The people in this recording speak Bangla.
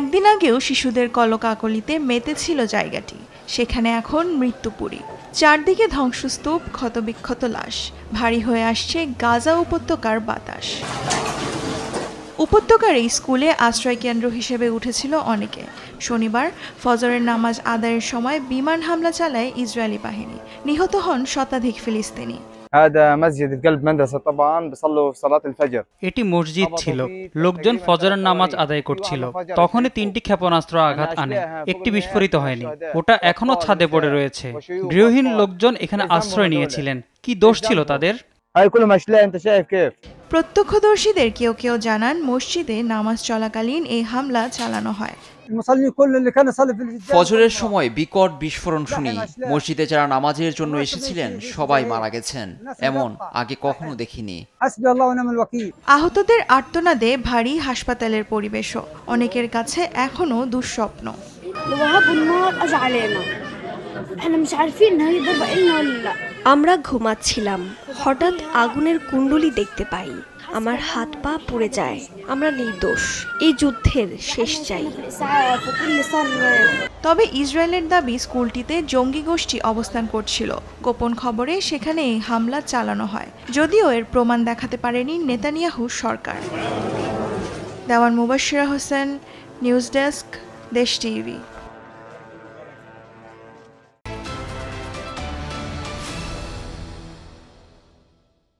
একদিন আগেও শিশুদের কলকাকলিতে মেতেছিল জায়গাটি, সেখানে এখন মৃত্যুপুরী। চারদিকে ধ্বংসস্তূপ, ক্ষতবিক্ষত লাশ, ভারী হয়ে আসছে গাজা উপত্যকার বাতাস। উপত্যকার এই স্কুলে আশ্রয়কেন্দ্র হিসেবে উঠেছিল অনেকে। শনিবার ফজরের নামাজ আদায়ের সময় বিমান হামলা চালায় ইসরায়েলি বাহিনী। নিহত হন শতাধিক ফিলিস্তিনি। এটি মসজিদ ছিল, লোকজন ফজরের নামাজ আদায় করছিল। তখনই 3টি ক্ষেপণাস্ত্র আঘাত আনে, একটি বিস্ফোরিত হয়নি। ওটা এখনো ছাদে পড়ে রয়েছে। গৃহহীন লোকজন এখানে আশ্রয় নিয়েছিলেন। কি দোষ ছিল তাদের? প্রত্যক্ষদর্শীদের কেউ কেউ জানান, মসজিদে নামাজ চলাকালীন এই হামলা চালানো হয়। ফজরের সময় বিকট বিস্ফোরণ শুনি। মসজিদে যারা নামাজের জন্য এসেছিলেন সবাই মারা গেছেন, এমন আগে কখনো দেখিনি। আহতদের আর্তনাদে ভারী হাসপাতালের পরিবেশও অনেকের কাছে এখনো দুঃস্বপ্ন। আমরা ঘুমাচ্ছিলাম, হঠাৎ আগুনের কুণ্ডলি দেখতে পাই। আমার হাত পা পুড়ে যায়। আমরা নির্দোষ, এই যুদ্ধের শেষ চাই। তবে ইসরায়েলের দাবি, স্কুলটিতে জঙ্গি গোষ্ঠী অবস্থান করছিল। গোপন খবরে সেখানে এই হামলা চালানো হয়, যদিও এর প্রমাণ দেখাতে পারেনি নেতানিয়াহু সরকার। দেওয়ান মুবাশশিরা হোসেন, নিউজ ডেস্ক, দেশ টিভি।